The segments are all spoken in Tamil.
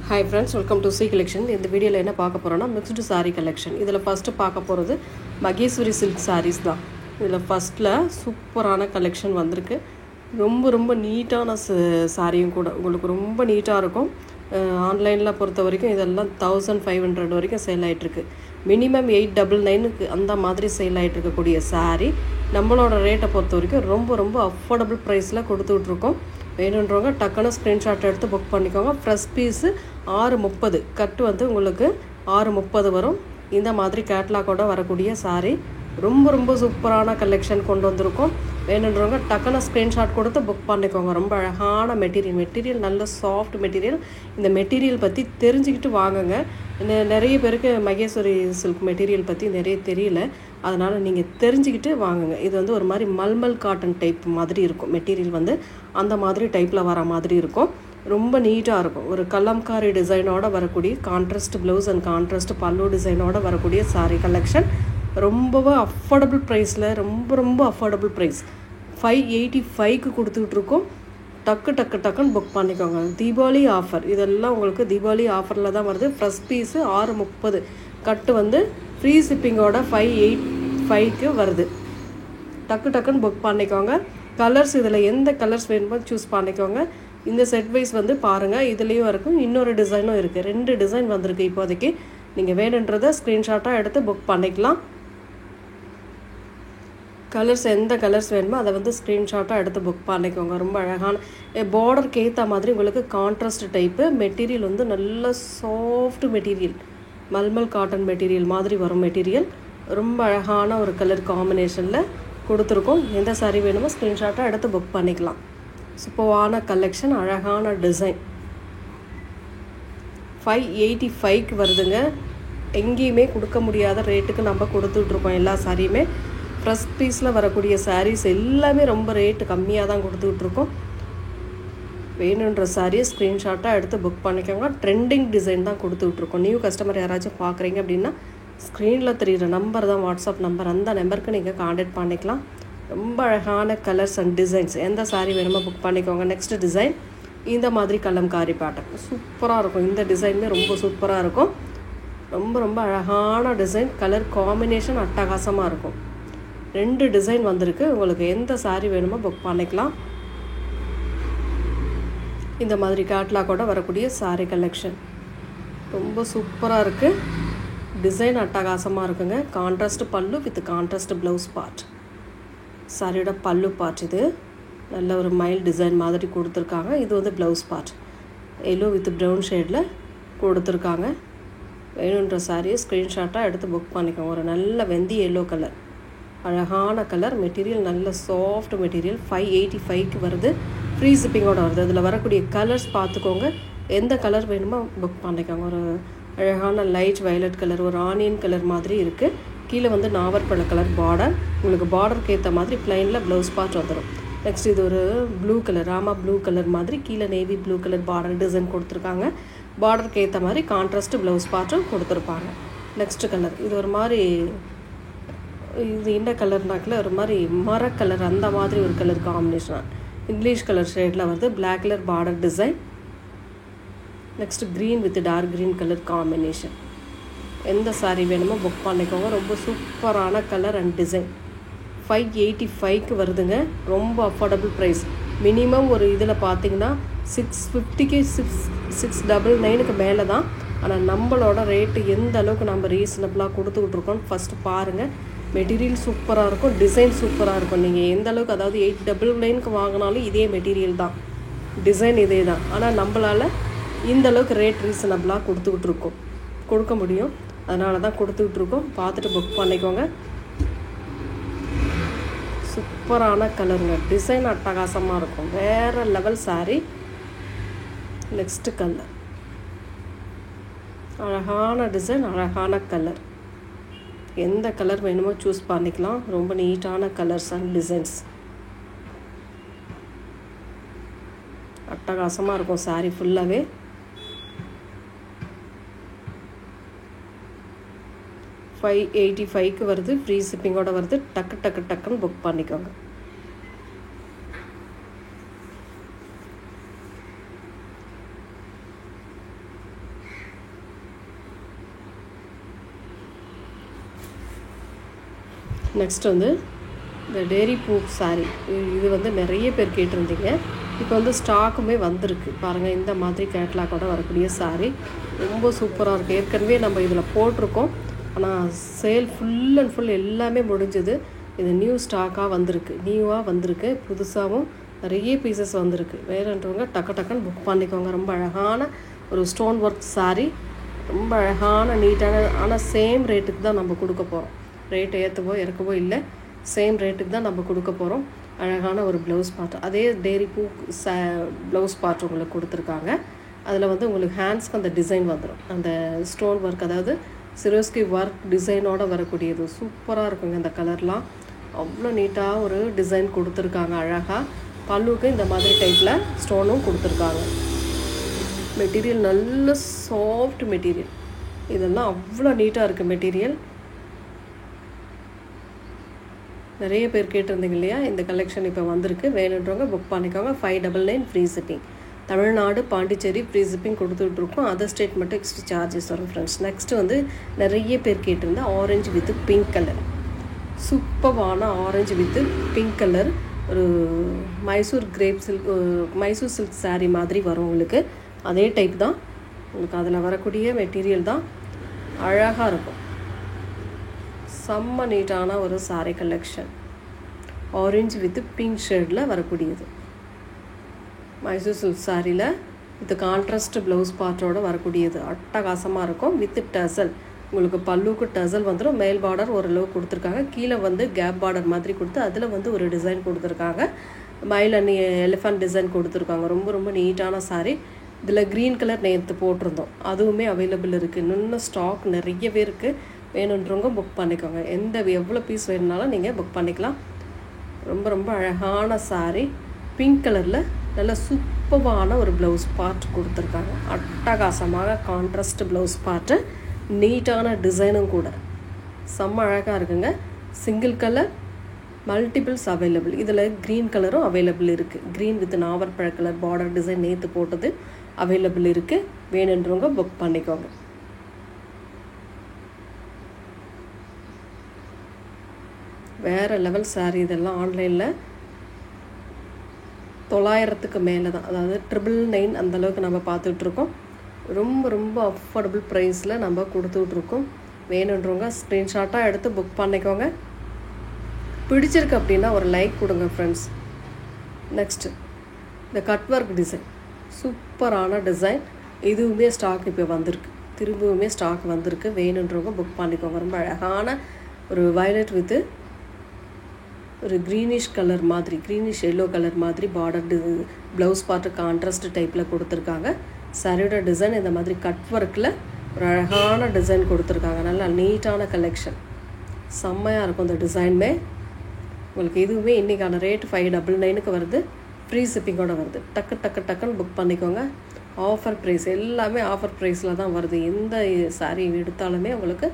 Hi friends, welcome to C collection. இந்த வீடியோல என்ன பார்க்க போறோம்னா mixed saree collection. இதுல ஃபர்ஸ்ட் பார்க்க போறது மகேஸ்வரி silk sarees தான். இதுல ஃபர்ஸ்ட்ல சூப்பரான கலெக்ஷன் வந்திருக்கு. ரொம்ப நீட்டான சாரியும் கூட. உங்களுக்கு ரொம்ப நீட்டா இருக்கும். ஆன்லைன்ல பொறுத்த வரைக்கும் இதெல்லாம் 1500 வரைக்கும் சேல் ஆயிட்டு இருக்கு. மினிமம் 899க்கு அந்த மாதிரி சேல் ஆயிட்டு இருக்க கூடிய saree நம்மளோட ரேட்டை பொறுத்த வரைக்கும் ரொம்ப அஃபோர்டபிள் பிரைஸ்ல கொடுத்துட்டு இருக்கோம். வேணுன்றவங்க டக்குன்னு ஸ்க்ரீன்ஷாட் எடுத்து புக் பண்ணிக்கோங்க. ஃப்ரெஷ் பீஸு 630 கட்டு வந்து உங்களுக்கு 630 வரும். இந்த மாதிரி கேட்லாகோட வரக்கூடிய சாரீ ரொம்ப சூப்பரான கலெக்ஷன் கொண்டு வந்திருக்கோம். வேணுன்றவங்க டக்குன்னு ஸ்க்ரீன்ஷாட் கொடுத்து புக் பண்ணிக்கோங்க. ரொம்ப அழகான மெட்டீரியல் நல்ல சாஃப்ட் மெட்டீரியல். இந்த மெட்டீரியல் பற்றி தெரிஞ்சுக்கிட்டு வாங்குங்க. நிறைய பேருக்கு மகேஸ்வரி சில்க் மெட்டீரியல் பற்றி நிறைய தெரியல. அதனால் நீங்கள் தெரிஞ்சுக்கிட்டு வாங்குங்க. இது வந்து ஒரு மாதிரி மல்மல் காட்டன் டைப் மாதிரி இருக்கும். மெட்டீரியல் வந்து அந்த மாதிரி டைப்பில் வர மாதிரி இருக்கும். ரொம்ப நீட்டாக இருக்கும். ஒரு கலம்காரி டிசைனோட வரக்கூடிய கான்ட்ராஸ்ட் ப்ளவுஸ் அண்ட் கான்ட்ராஸ்ட் பல்லு டிசைனோட வரக்கூடிய சாரீ கலெக்ஷன் ரொம்பவே அஃபோர்டபுள் ப்ரைஸில் ரொம்ப அஃபோர்டபுள் ப்ரைஸ் 585க்கு கொடுத்துட்ருக்கோம். டக்குன்னு புக் பண்ணிக்கோங்க. தீபாவளி ஆஃபர் இதெல்லாம் உங்களுக்கு தீபாவளி ஆஃபரில் தான் வருது. ஃப்ரெஷ் பீஸு 630 கட்டு வந்து ஃப்ரீ ஷிப்பிங்கோட 585க்கு வருது. டக்குன்னு புக் பண்ணிக்கோங்க. கலர்ஸ் இதில் எந்த கலர்ஸ் வேணுமோ சூஸ் பண்ணிக்கோங்க. இந்த செட் வைஸ் வந்து பாருங்கள். இதுலேயும் இருக்கும், இன்னொரு டிசைனும் இருக்குது. 2 டிசைன் வந்திருக்கு இப்போதைக்கு. நீங்கள் வேணுன்றதை ஸ்க்ரீன்ஷாட்டாக எடுத்து புக் பண்ணிக்கலாம். கலர்ஸ் எந்த கலர்ஸ் வேணுமோ அதை வந்து ஸ்க்ரீன்ஷாட்டாக எடுத்து புக் பண்ணிக்கோங்க. ரொம்ப அழகான பார்டருக்கு ஏற்ற மாதிரி உங்களுக்கு கான்ட்ராஸ்ட் டைப்பு மெட்டீரியல் வந்து நல்ல soft material, mulmul cotton material மாதிரி வரும் மெட்டீரியல். ரொம்ப அழகான ஒரு கலர் காம்பினேஷனில் கொடுத்துருக்கோம். எந்த சாரீ வேணுமோ ஸ்க்ரீன்ஷாட்டாக எடுத்து புக் பண்ணிக்கலாம். சூப்பரான கலெக்ஷன், அழகான டிசைன். 585க்கு வருதுங்க. எங்கேயுமே கொடுக்க முடியாத ரேட்டுக்கு நம்ம கொடுத்துட்ருக்கோம். எல்லா சாரியுமே ஃப்ரெஷ் பீஸில் வரக்கூடிய சாரீஸ் எல்லாமே ரொம்ப ரேட்டு கம்மியாக தான் கொடுத்துட்ருக்கோம். வேணுன்ற சாரியை ஸ்க்ரீன்ஷாட்டாக எடுத்து புக் பண்ணிக்கோங்க. ட்ரெண்டிங் டிசைன் தான் கொடுத்துட்ருக்கோம். நியூ கஸ்டமர் யாராச்சும் பார்க்குறீங்க அப்படின்னா ஸ்க்ரீனில் தெரிகிற நம்பர் தான் வாட்ஸ்அப் நம்பர். அந்த நம்பருக்கு நீங்கள் காண்டாக்ட் பண்ணிக்கலாம். ரொம்ப அழகான கலர்ஸ் அண்ட் டிசைன்ஸ். எந்த சாரீ வேணுமோ புக் பண்ணிக்கோங்க. நெக்ஸ்ட் டிசைன் இந்த மாதிரி கலம்காரி பேட்டர்ன் சூப்பராக இருக்கும். இந்த டிசைனுமே ரொம்ப சூப்பராக இருக்கும். ரொம்ப அழகான டிசைன். கலர் காம்பினேஷன் அட்டகாசமாக இருக்கும். 2 டிசைன் வந்திருக்கு. உங்களுக்கு எந்த சாரீ வேணுமோ புக் பண்ணிக்கலாம். இந்த மாதிரி கேட்லாகோட வரக்கூடிய சாரீ கலெக்ஷன் ரொம்ப சூப்பராக இருக்குது. டிசைன் அட்டகாசமாக இருக்குங்க. கான்ட்ராஸ்ட் பல்லு வித் கான்ட்ராஸ்ட் ப்ளவுஸ் பார்ட். சாரியோட பல்லு பார்ட் இது நல்ல ஒரு மைல்டு டிசைன் மாதிரி கொடுத்துருக்காங்க. இது வந்து blouse part yellow with brown ஷேடில் கொடுத்துருக்காங்க. வேணுன்ற சாரியை ஸ்க்ரீன்ஷாட்டாக எடுத்து புக் பண்ணிக்கோங்க. ஒரு நல்ல வெந்தி எல்லோ கலர், அழகான கலர். மெட்டீரியல் நல்ல சாஃப்ட் மெட்டீரியல். 585க்கு வருது. ஃப்ரீ ஷிப்பிங்கோட வருது. அதில் வரக்கூடிய கலர்ஸ் பார்த்துக்கோங்க. எந்த கலர் வேணுமோ புக் பண்ணிக்கோங்க. ஒரு அழகான லைட் வயலட் கலர், ஒரு ஆனியன் கலர் மாதிரி இருக்குது. கீழே வந்து நாவற்பழ கலர் பார்டர். உங்களுக்கு பார்டருக்கு ஏற்ற மாதிரி ப்ளைனில் ப்ளவுஸ் பார்ட் வந்துடும். நெக்ஸ்ட் இது ஒரு blue colour, Rama blue colour மாதிரி கீழே navy blue colour border design கொடுத்துருக்காங்க. பார்டருக்கு ஏற்ற மாதிரி கான்ட்ராஸ்ட் ப்ளவுஸ் பார்ட்டும் கொடுத்துருப்பாங்க. நெக்ஸ்ட் கலர் இது ஒரு மாதிரி, இது என்ன கலர்னாக்கில் ஒரு மாதிரி மர கலர் அந்த மாதிரி ஒரு கலர் காம்பினேஷன். இங்கிலீஷ் கலர் ஷேடில் வந்து black colour border design. Next green with dark green colour combination. எந்த சாரீ வேணுமோ புக் பண்ணிக்கோங்க. ரொம்ப சூப்பரான கலர் அண்ட் டிசைன். 585க்கு வருதுங்க. ரொம்ப அஃபோர்டபுள் ப்ரைஸ். மினிமம் ஒரு இதில் பார்த்தீங்கன்னா 650க்கு 699க்கு மேலே தான். ஆனால் நம்மளோட ரேட்டு எந்த அளவுக்கு நம்ம ரீசனபிளாக கொடுத்துக்கிட்ருக்கோம் ஃபஸ்ட்டு பாருங்கள். மெட்டீரியல் சூப்பராக இருக்கும், டிசைன் சூப்பராக இருக்கும். நீங்கள் எந்த அளவுக்கு, அதாவது 899க்கு வாங்கினாலும் இதே மெட்டீரியல் தான், டிசைன் இதே தான். ஆனால் நம்மளால் இந்த அளவுக்கு ரேட் ரீசனபிளாக கொடுத்துக்கிட்ருக்கோம், கொடுக்க முடியும். அதனால தான் கொடுத்துக்கிட்ருக்கோம். பார்த்துட்டு புக் பண்ணிக்கோங்க. சூப்பரான கலருங்க. டிசைன் அட்டகாசமாக இருக்கும். வேறு லெவல் சாரீ. நெக்ஸ்ட்டு கலர் அழகான டிசைன், அழகான கலர். எந்த கலர் வேணுமோ சூஸ் பண்ணிக்கலாம். ரொம்ப நீட்டான கலர்ஸ் அண்ட் டிசைன்ஸ் அட்டகாசமாக இருக்கும் சாரீ ஃபுல்லாகவே. $585க்கு வருது. ஃப்ரீ ஷிப்பிங்கோட வருது. டக்குன்னு புக் பண்ணிக்கோங்க. நெக்ஸ்ட் வந்து இந்த டேரி பூ சாரீ, இது வந்து நிறைய பேர் கேட்டிருந்தீங்க. இப்போ வந்து ஸ்டாக்குமே வந்திருக்கு பாருங்கள். இந்த மாதிரி கேட்லாக்கோட வரக்கூடிய சாரீ ரொம்ப சூப்பராக இருக்குது. ஏற்கனவே நம்ம இதில் போட்டிருக்கோம், ஆனால் சேல் ஃபுல் அண்ட் ஃபுல் எல்லாமே முடிஞ்சது. இது நியூ ஸ்டாக்காக வந்திருக்கு, நியூவாக வந்திருக்கு, புதுசாகவும் நிறைய பீசஸ் வந்திருக்கு. வேறுன்றவங்க டக்குன்னு புக் பண்ணிக்கோங்க. ரொம்ப அழகான ஒரு ஸ்டோன் ஒர்க் சாரீ, ரொம்ப அழகான நீட்டான, ஆனால் சேம் ரேட்டுக்கு தான் நம்ம கொடுக்க போகிறோம். ரேட் ஏற்றவோ இறக்கவோ இல்லை, சேம் ரேட்டுக்கு தான் நம்ம கொடுக்க போகிறோம். அழகான ஒரு ப்ளவுஸ் பார்ட், அதே டேரி பூ ப்ளவுஸ் பார்ட் உங்களுக்கு கொடுத்துருக்காங்க. அதில் வந்து உங்களுக்கு ஹேண்ட்ஸ்க்கு அந்த டிசைன் வந்துடும், அந்த ஸ்டோன் ஒர்க், அதாவது சிரோஸ்கி ஒர்க் டிசைனோடு வரக்கூடியது. சூப்பராக இருக்குங்க. இந்த கலர்லாம் அவ்வளோ நீட்டாக ஒரு டிசைன் கொடுத்துருக்காங்க. அழகாக பல்லுக்கு இந்த மாதிரி டைப்பில் ஸ்டோனும் கொடுத்துருக்காங்க. மெட்டீரியல் நல்ல சாஃப்ட் மெட்டீரியல், இதெல்லாம் அவ்வளோ நீட்டாக இருக்குது மெட்டீரியல். நிறைய பேர் கேட்டிருந்தீங்க இல்லையா, இந்த கலெக்ஷன் இப்போ வந்திருக்கு. வேணுன்றவங்க புக் பண்ணிக்கோங்க. 599 free shipping. Tamil Nadu Pondicherry free shipping கொடுத்துட்ருக்கோம். அதர் ஸ்டேட் மட்டும் எக்ஸ்ட்ரா சார்ஜஸ் வரும் ஃப்ரெண்ட்ஸ். நெக்ஸ்ட்டு வந்து நிறைய பேர் கேட்டிருந்தா ஆரஞ்சு வித் பிங்க் கலர், சூப்பரான ஆரஞ்சு வித் பிங்க் கலர், ஒரு Mysore grape silk, Mysore silk sari மாதிரி வரும் உங்களுக்கு. அதே டைப் தான் உங்களுக்கு, அதில் வரக்கூடிய மெட்டீரியல் தான் அழகாக இருக்கும். செம்ம நீட்டான ஒரு sari collection. Orange with pink ஷேடில் வரக்கூடியது மைசூர் சில்க் சாரியில் வித் கான்ட்ராஸ்ட் ப்ளவுஸ் பார்ட்டோடு வரக்கூடியது. அட்டகாசமாக இருக்கும். வித் டசல், உங்களுக்கு பல்லுக்கு டசல் வந்துடும். மேல் பார்டர் ஓரளவு கொடுத்துருக்காங்க, கீழே வந்து கேப் பார்டர் மாதிரி கொடுத்து அதில் வந்து ஒரு டிசைன் கொடுத்துருக்காங்க. மயில் அண்ட் எலிஃபண்ட் டிசைன் கொடுத்துருக்காங்க. ரொம்ப ரொம்ப நீட்டான சாரீ. இதில் க்ரீன் கலர் நேற்று போட்டிருந்தோம், அதுவுமே அவைலபிள் இருக்குது. இன்னும் ஸ்டாக் நிறையவே இருக்குது. வேணுன்றவங்க புக் பண்ணிக்கோங்க. எவ்வளோ பீஸ் வேணுனாலும் நீங்கள் புக் பண்ணிக்கலாம். ரொம்ப ரொம்ப அழகான சாரீ, பிங்க் கலரில் நல்ல சூப்பரான ஒரு ப்ளவுஸ் பார்ட் கொடுத்துருக்காங்க. அட்டகாசமாக கான்ட்ராஸ்ட் ப்ளவுஸ் பார்ட்டு, நீட்டான டிசைனும் கூட செம்ம அழகாக இருக்குங்க. Single colour, multiples available. இதில் க்ரீன் கலரும் அவைலபிள் இருக்குது. க்ரீன் வித் நாவற்பழ கலர் பார்டர் டிசைன் நேற்று போட்டது அவைலபிள் இருக்குது. வேணுன்றவங்க புக் பண்ணிக்கோங்க. வேறு லெவல் சாரீ இதெல்லாம். ஆன்லைனில் 900க்கு மேலே தான், அதாவது 999 அந்தளவுக்கு நம்ம பார்த்துட்ருக்கோம். ரொம்ப ரொம்ப அஃபோர்டபுள் ப்ரைஸில் நம்ம கொடுத்துட்ருக்கோம். வேணுன்றவங்க ஸ்க்ரீன்ஷாட்டாக எடுத்து புக் பண்ணிக்கோங்க. பிடிச்சிருக்கு அப்படின்னா ஒரு லைக் கொடுங்க ஃப்ரெண்ட்ஸ். நெக்ஸ்ட்டு இந்த கட் ஒர்க் டிசைன், சூப்பரான டிசைன். இதுவுமே ஸ்டாக் இப்போ வந்திருக்கு, திரும்பவுமே ஸ்டாக் வந்திருக்கு. வேணுன்றவங்க புக் பண்ணிக்கோங்க. ரொம்ப அழகான ஒரு வயலட் வித்து ஒரு க்ரீனிஷ் கலர் மாதிரி, க்ரீனிஷ் எல்லோ கலர் மாதிரி பார்டர் ப்ளவுஸ் பார்ட்டு கான்ட்ராஸ்ட் டைப்பில் கொடுத்துருக்காங்க. சாரியோட டிசைன் இந்த மாதிரி கட் ஒர்க்கில் ஒரு அழகான டிசைன் கொடுத்துருக்காங்க. நல்லா நீட்டான கலெக்ஷன், செம்மையாக இருக்கும் இந்த டிசைனுமே. உங்களுக்கு இதுவுமே இன்றைக்கான ரேட் 599க்கு வருது. ஃப்ரீ ஷிப்பிங்கோடு வருது. டக்குன்னு புக் பண்ணிக்கோங்க. ஆஃபர் ப்ரைஸ், எல்லாமே ஆஃபர் ப்ரைஸில் தான் வருது. எந்த சாரீ எடுத்தாலுமே உங்களுக்கு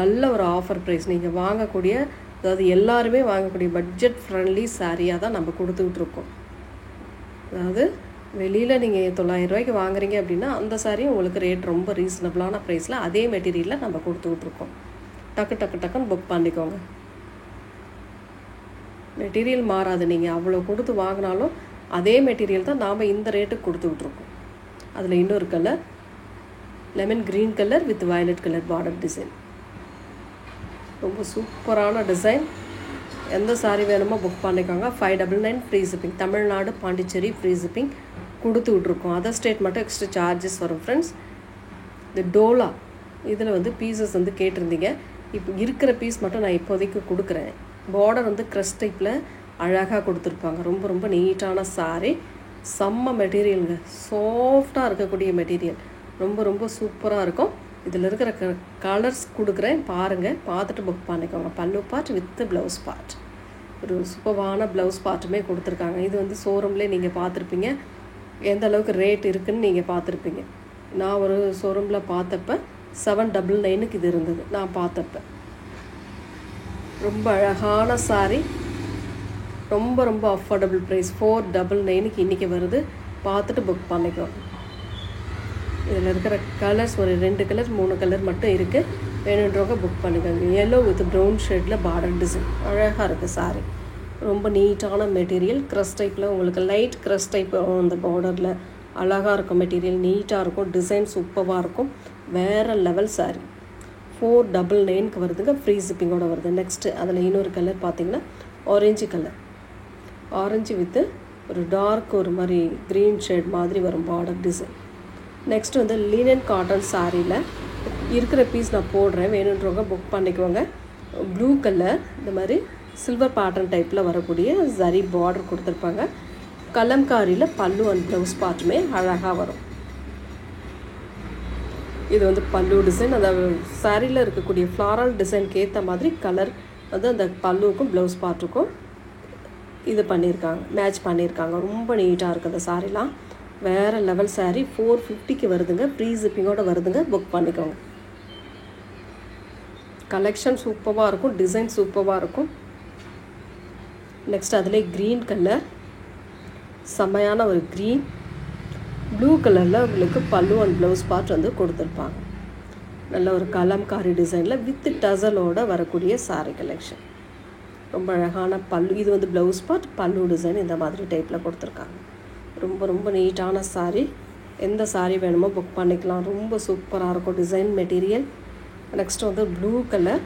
நல்ல ஒரு ஆஃபர் ப்ரைஸ். நீங்கள் வாங்கக்கூடிய, அதாவது எல்லாருமே வாங்கக்கூடிய பட்ஜெட் ஃப்ரெண்ட்லி சாரியாக தான் நம்ம கொடுத்துட்ருக்கோம். அதாவது வெளியில் நீங்கள் 900 ரூபாய்க்கு வாங்குறீங்க அப்படின்னா அந்த சாரியும் உங்களுக்கு ரேட் ரொம்ப ரீசனபிளான ப்ரைஸில் அதே மெட்டீரியலில் நம்ம கொடுத்துட்ருக்கோம். டக்குன்னு புக் பண்ணிக்கோங்க. மெட்டீரியல் மாறாது, நீங்கள் அவ்வளோ கொடுத்து வாங்கினாலும் அதே மெட்டீரியல் தான் நாம் இந்த ரேட்டுக்கு கொடுத்துட்ருக்கோம். அதில் இன்னொரு colour lemon green colour with violet colour border design, ரொம்ப சூப்பரான டிசைன். எந்த சாரீ வேணுமோ புக் பண்ணிக்கோங்க. 599 free shipping. Tamil Nadu Pondicherry free shipping கொடுத்து விட்ருக்கோம். அதர் ஸ்டேட் மட்டும் எக்ஸ்ட்ரா சார்ஜஸ் வரும் ஃப்ரெண்ட்ஸ். இந்த டோலா இதில் வந்து பீசஸ் வந்து கேட்டிருந்தீங்க. இப்போ இருக்கிற பீஸ் மட்டும் நான் இப்போதைக்கு கொடுக்குறேன். பார்டர் வந்து க்ரஷ் டைப்பில் அழகாக கொடுத்துருப்பாங்க. ரொம்ப ரொம்ப நீட்டான சாரீ, செம்ம மெட்டீரியலுங்க. சாஃப்டாக இருக்கக்கூடிய மெட்டீரியல், ரொம்ப ரொம்ப சூப்பராக இருக்கும். இதில் இருக்கிற கலர்ஸ் கொடுக்குறேன் பாருங்கள், பார்த்துட்டு புக் பண்ணிக்கோங்க. பல்லு பார்ட் வித் ப்ளவுஸ் பார்ட், ஒரு சூப்பரான ப்ளவுஸ் பார்ட்டுமே கொடுத்துருக்காங்க. இது வந்து ஷோரூம்லேயே நீங்கள் பார்த்துருப்பீங்க, எந்த அளவுக்கு ரேட் இருக்குதுன்னு நீங்கள் பார்த்துருப்பீங்க. நான் ஒரு ஷோரூமில் பார்த்தப்ப 799க்கு இது இருந்தது நான் பார்த்தப்ப. ரொம்ப அழகான சாரீ, ரொம்ப ரொம்ப அஃபோர்டபுள் ப்ரைஸ். 499க்கு இன்றைக்கி வருது. பார்த்துட்டு புக் பண்ணிக்கோங்க. இதில் இருக்கிற கலர்ஸ் ஒரு 2 கலர் 3 கலர் மட்டும் இருக்குது. வேணுன்றவங்க புக் பண்ணிக்கோங்க. எல்லோ வித் ப்ரௌன் ஷேடில் பார்டர் டிசைன் அழகாக இருக்குது சாரீ. ரொம்ப நீட்டான மெட்டீரியல். க்ரஷ் டைப்பில் உங்களுக்கு லைட் க்ரஷ் டைப் அந்த பார்டரில் அழகாக இருக்கும். மெட்டீரியல் நீட்டாக இருக்கும். டிசைன் சூப்பராக இருக்கும். வேறு லெவல் சாரீ. 499க்கு வருதுங்க. ஃப்ரீ ஷிப்பிங்கோடு வருது. நெக்ஸ்ட்டு அதில் இன்னொரு கலர் பார்த்தீங்கன்னா ஆரஞ்சு கலர். ஆரஞ்சு வித்து ஒரு டார்க் ஒரு மாதிரி க்ரீன் ஷேட் மாதிரி வரும் பார்டர் டிசைன். நெக்ஸ்ட் வந்து லினன் காட்டன் சாரியில் இருக்கிற பீஸ் நான் போடுறேன். வேணுன்றவங்க புக் பண்ணிக்குவாங்க. ப்ளூ கலர் இந்த மாதிரி சில்வர் பேட்டர்ன் டைப்பில் வரக்கூடிய ஜரி பார்டர் கொடுத்துருப்பாங்க. கலம்காரியில் பல்லு அண்ட் ப்ளவுஸ் பார்ட்டுமே அழகாக வரும். இது வந்து பல்லு டிசைன். அந்த சாரியில் இருக்கக்கூடிய ஃப்ளாரல் டிசைனுக்கு ஏற்ற மாதிரி கலர் வந்து அந்த பல்லுவுக்கும் ப்ளவுஸ் பார்ட்டுக்கும் இது பண்ணியிருக்காங்க, மேட்ச் பண்ணியிருக்காங்க. ரொம்ப நீட்டாக இருக்குது அந்த சாரீலாம். வேறு லெவல் சாரீ. 450க்கு வருதுங்க. ஃப்ரீ ஷிப்பிங்கோடு வருதுங்க. புக் பண்ணிக்கோங்க. கலெக்ஷன் சூப்பராக இருக்கும். டிசைன் சூப்பராக இருக்கும். நெக்ஸ்ட் அதிலே க்ரீன் கலர், செம்மையான ஒரு க்ரீன். ப்ளூ கலரில் உங்களுக்கு பல்லு அண்ட் ப்ளவுஸ் பார்ட் வந்து கொடுத்துருப்பாங்க. நல்ல ஒரு கலம்காரி டிசைனில் வித் டசலோடு வரக்கூடிய சாரீ கலெக்ஷன். ரொம்ப அழகான பல்லு. இது வந்து ப்ளவுஸ் பார்ட், பல்லு டிசைன் இந்த மாதிரி டைப்பில் கொடுத்துருக்காங்க. ரொம்ப ரொம்ப நீட்டான சாரீ. எந்த சாரீ வேணுமோ புக் பண்ணிக்கலாம். ரொம்ப சூப்பராக இருக்கும் டிசைன் மெட்டீரியல். நெக்ஸ்ட்டு வந்து ப்ளூ கலர்.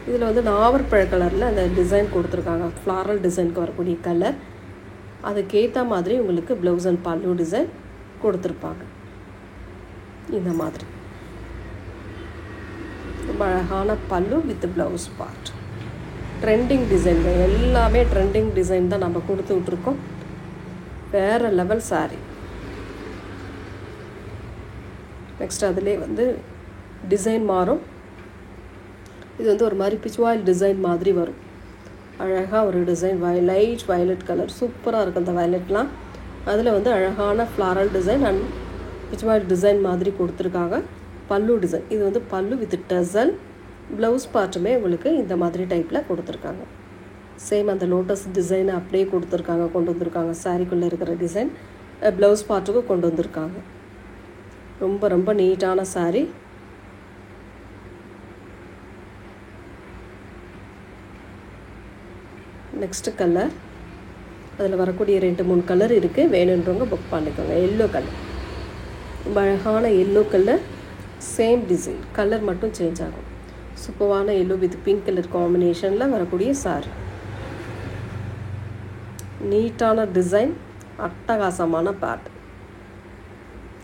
இதில் வந்து நாவற்பழ கலரில் அந்த டிசைன் கொடுத்துருக்காங்க. ஃப்ளாரல் டிசைனுக்கு வரக்கூடிய கலர். அதுக்கேற்ற மாதிரி உங்களுக்கு ப்ளவுஸ் அண்ட் பல்லு டிசைன் கொடுத்துருப்பாங்க. இந்த மாதிரி ரொம்ப அழகான பல்லு with blouse part. Trending design தான். எல்லாமே ட்ரெண்டிங் டிசைன் தான் நம்ம கொடுத்து விட்ருக்கோம். வேறு லெவல் சாரீ. நெக்ஸ்ட் அதிலே வந்து டிசைன் மாறும். இது வந்து ஒரு மாதிரி பிச்வாயில் டிசைன் மாதிரி வரும். அழகாக ஒரு டிசைன். லைட் வயலட் கலர் சூப்பராக இருக்குது அந்த வயலட்லாம். அதில் வந்து அழகான ஃப்ளாரல் டிசைன் அண்ட் பிச்வாயில் டிசைன் மாதிரி கொடுத்துருக்காங்க. பல்லு டிசைன். இது வந்து பல்லு வித் டசல். ப்ளவுஸ் பார்ட்டுமே உங்களுக்கு இந்த மாதிரி டைப்பில் கொடுத்துருக்காங்க. சேம் அந்த லோட்டஸ் டிசைனை அப்படியே கொடுத்துருக்காங்க, கொண்டு வந்திருக்காங்க. சாரீக்குள்ளே இருக்கிற டிசைன் ப்ளவுஸ் பார்ட்டுக்கும் கொண்டு வந்திருக்காங்க. ரொம்ப ரொம்ப நீட்டான சாரீ. Next colour. அதில் வரக்கூடிய 2-3 கலர் இருக்குது. வேணுன்றவங்க புக் பண்ணிக்கோங்க. Yellow colour. ரொம்ப அழகான yellow colour. Same design. Colour மட்டும் சேஞ்ச் ஆகும். சூப்பரான எல்லோ வித் பிங்க் கலர் காம்பினேஷனில் வரக்கூடிய சாரீ. நீட்டான டிசைன். அட்டகாசமான பேட்.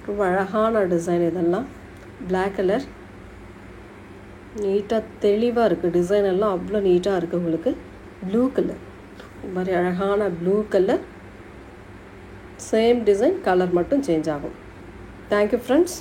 ரொம்ப அழகான டிசைன் இதெல்லாம். Black colour. நீட்டாக தெளிவாக இருக்குது. டிசைன் எல்லாம் அவ்வளோ நீட்டாக இருக்குது உங்களுக்கு. Blue colour. இந்த மாதிரி அழகான blue colour. Same design. Colour மட்டும் சேஞ்ச் ஆகும். Thank you friends.